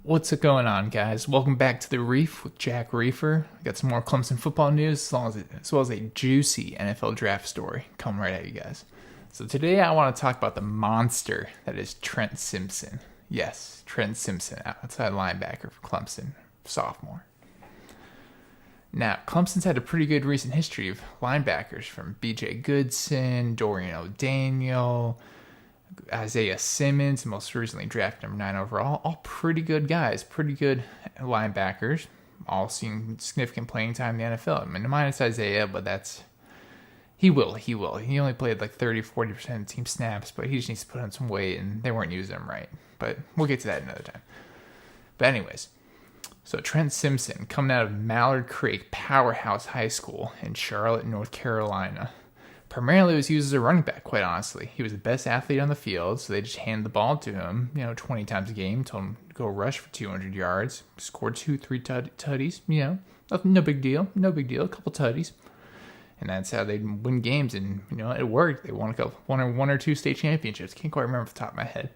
What's going on, guys? Welcome back to the Reef with Jack Reefer. Got some more Clemson football news, as well as a juicy NFL draft story coming right at you guys. So today I want to talk about the monster that is Trent Simpson. Yes, Trent Simpson, outside linebacker for Clemson, sophomore. Now, Clemson's had a pretty good recent history of linebackers from B.J. Goodson, Dorian O'Daniel, Isaiah Simmons, most recently drafted number 9 overall. All pretty good guys, pretty good linebackers, all seeing significant playing time in the NFL. I mean, minus Isaiah, but he will. He only played like 30-40% of team snaps, but he just needs to put on some weight, and they weren't using him right. But we'll get to that another time. But anyways, so Trent Simpson, coming out of Mallard Creek Powerhouse High School in Charlotte, North Carolina. Primarily was used as a running back, quite honestly. He was the best athlete on the field, so they just handed the ball to him, 20 times a game, told him to go rush for 200 yards, scored 2-3 tutties, no big deal, a couple tutties. And that's how they'd win games, and, it worked. They won one or two state championships. Can't quite remember off the top of my head.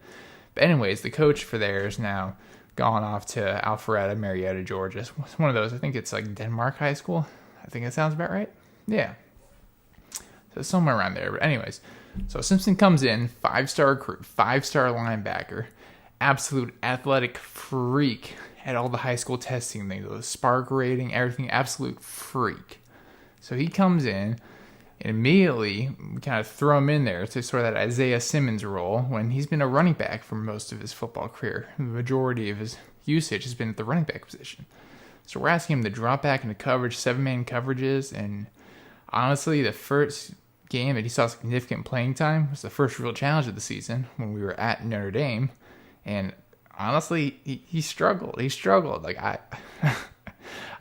But anyways, the coach for there is now gone off to Alpharetta, Marietta, Georgia. It's one of those, I think it's like Denmark High School. I think that sounds about right. Yeah. So somewhere around there. But anyways, so Simpson comes in, 5-star recruit, 5-star linebacker, absolute athletic freak at all the high school testing things, the spark rating, everything, absolute freak. So he comes in, and immediately we kind of throw him in there to sort of that Isaiah Simmons role when he's been a running back for most of his football career. The majority of his usage has been at the running back position. So we're asking him to drop back into coverage, 7-man coverages, and honestly, the first game that he saw significant playing time was the first real challenge of the season when we were at Notre Dame, and honestly, he struggled. Like I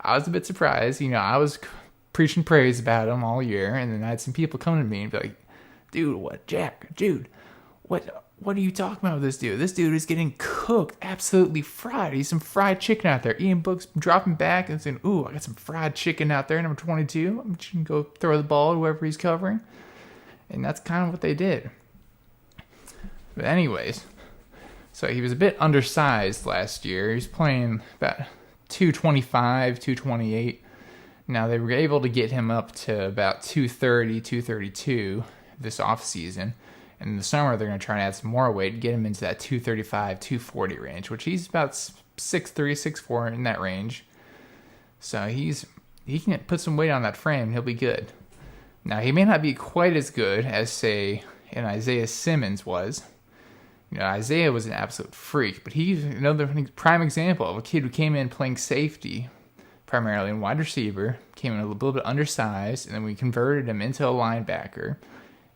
was a bit surprised. I was preaching praise about him all year, and then I had some people coming to me and be like, what are you talking about with this dude? This dude is getting cooked, absolutely fried. He's some fried chicken out there. Ian Book's dropping back and saying, ooh, I got some fried chicken out there, number 22. I'm just going to go throw the ball to whoever he's covering. And that's kind of what they did. But anyways, so he was a bit undersized last year. He was playing about 225, 228. Now, they were able to get him up to about 230, 232 this offseason. And in the summer, they're going to try and add some more weight, get him into that 235, 240 range, which he's about 6'3", 6'4", in that range. So he can put some weight on that frame, and he'll be good. Now, he may not be quite as good as, say, an Isaiah Simmons was. Isaiah was an absolute freak, but he's another prime example of a kid who came in playing safety, primarily in wide receiver, came in a little bit undersized, and then we converted him into a linebacker.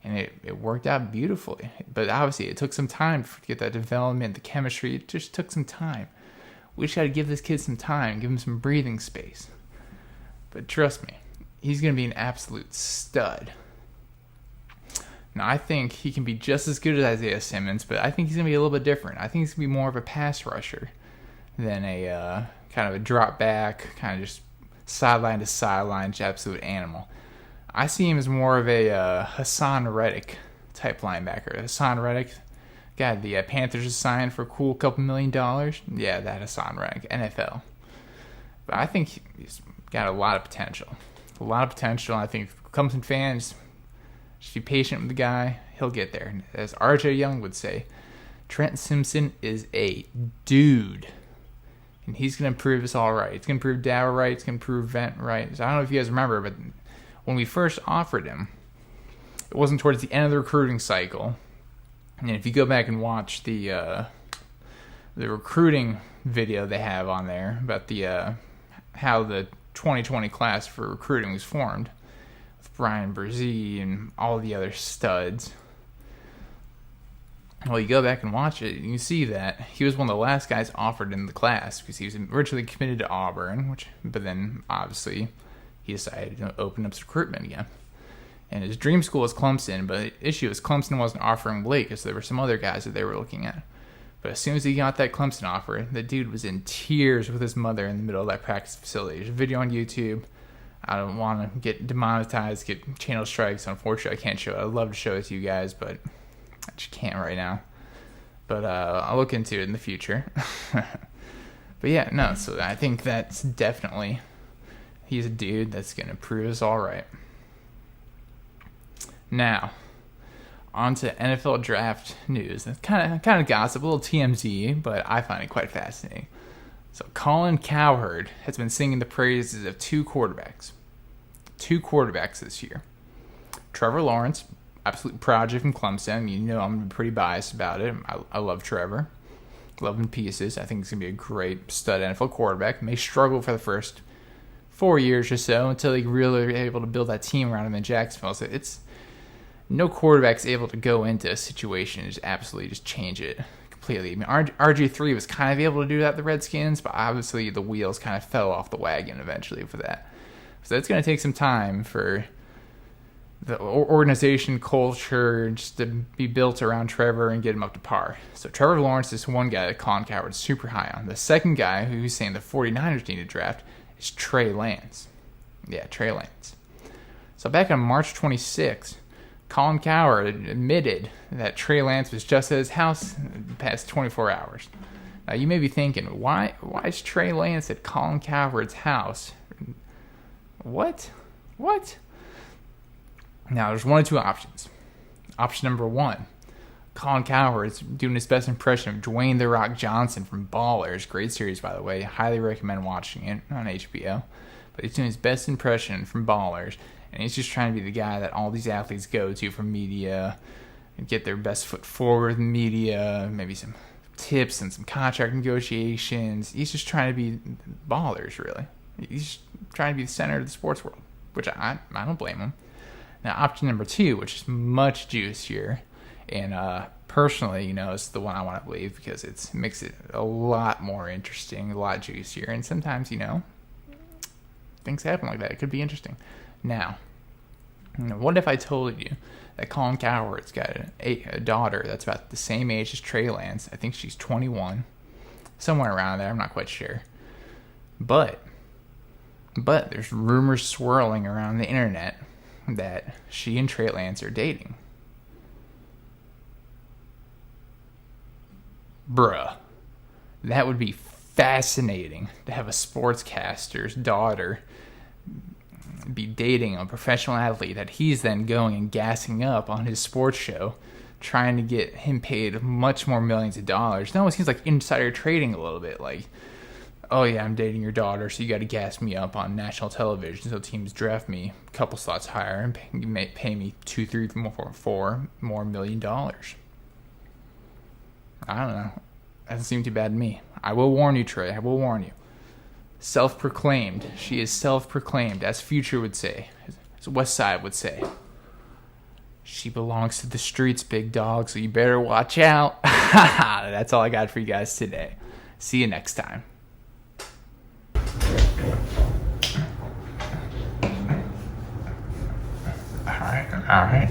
And it worked out beautifully. But obviously, it took some time to get that development, the chemistry. It just took some time. We just got to give this kid some time, give him some breathing space. But trust me, he's going to be an absolute stud. Now, I think he can be just as good as Isaiah Simmons, but I think he's going to be a little bit different. I think he's going to be more of a pass rusher than a kind of a drop back, kind of just sideline to sideline, just absolute animal. I see him as more of a Hassan Reddick type linebacker. Hassan Reddick, God, the Panthers just signed for a cool couple $1 million. Yeah, that Hassan Reddick, NFL. But I think he's got a lot of potential. I think Clemson fans, just be patient with the guy. He'll get there. As RJ Young would say, Trent Simpson is a dude. And he's going to prove us all right. He's going to prove Dow right. He's going to prove Vent right. So I don't know if you guys remember, but when we first offered him, it wasn't towards the end of the recruiting cycle. And if you go back and watch the recruiting video they have on there about the how the 2020 class for recruiting was formed, with Brian Brzee and all the other studs. Well, you go back and watch it, and you see that he was one of the last guys offered in the class because he was originally committed to Auburn, but then obviously he decided to open up recruitment again. And his dream school was Clemson, but the issue is Clemson wasn't offering Blake, because there were some other guys that they were looking at. But as soon as he got that Clemson offer, the dude was in tears with his mother in the middle of that practice facility. There's a video on YouTube. I don't want to get demonetized, get channel strikes. Unfortunately, I can't show it. I'd love to show it to you guys, but I just can't right now. But I'll look into it in the future. But yeah, no, so I think that's definitely, he's a dude that's going to prove us all right. Now, on to NFL draft news. That's kind of gossip, a little TMZ, but I find it quite fascinating. So Colin Cowherd has been singing the praises of two quarterbacks this year. Trevor Lawrence, absolute project from Clemson. You know I'm pretty biased about it. I love Trevor. Love him in pieces. I think he's going to be a great stud NFL quarterback. May struggle for the first 4 years or so until they really are able to build that team around him in Jacksonville. So it's no quarterback's able to go into a situation and just absolutely just change it completely. I mean, RG3 was kind of able to do that at the Redskins, but obviously the wheels kind of fell off the wagon eventually for that. So it's going to take some time for the organization culture just to be built around Trevor and get him up to par. So Trevor Lawrence is one guy that Colin Cowherd's super high on. The second guy who's saying the 49ers need to draft is Trey Lance. Yeah, Trey Lance. So back on March 26th, Colin Cowherd admitted that Trey Lance was just at his house the past 24 hours. Now you may be thinking, why is Trey Lance at Colin Cowherd's house? What? Now, there's one of two options. Option number one, Colin Cowherd is doing his best impression of Dwayne "The Rock" Johnson from Ballers. Great series, by the way. Highly recommend watching it on HBO. But he's doing his best impression from Ballers, and he's just trying to be the guy that all these athletes go to for media and get their best foot forward in media, maybe some tips and some contract negotiations. He's just trying to be Ballers, really. He's trying to be the center of the sports world, which I don't blame him. Now, option number two, which is much juicier, and personally, it's the one I want to believe because it makes it a lot more interesting, a lot juicier, and sometimes, things happen like that. It could be interesting. Now, what if I told you that Colin Cowherd's got a daughter that's about the same age as Trey Lance? I think she's 21, somewhere around there. I'm not quite sure. But there's rumors swirling around the internet that she and Trey Lance are dating. Bruh. That would be fascinating to have a sportscaster's daughter be dating a professional athlete that he's then going and gassing up on his sports show, trying to get him paid much more millions of dollars. It almost seems like insider trading a little bit. Like, oh yeah, I'm dating your daughter, so you got to gas me up on national television so teams draft me a couple slots higher and pay me $2, $3, $4 more million. I don't know. Doesn't seem too bad to me. I will warn you, Trey. I will warn you. Self-proclaimed. She is self-proclaimed, as Future would say, as West Side would say. She belongs to the streets, big dog, so you better watch out. That's all I got for you guys today. See you next time. All right.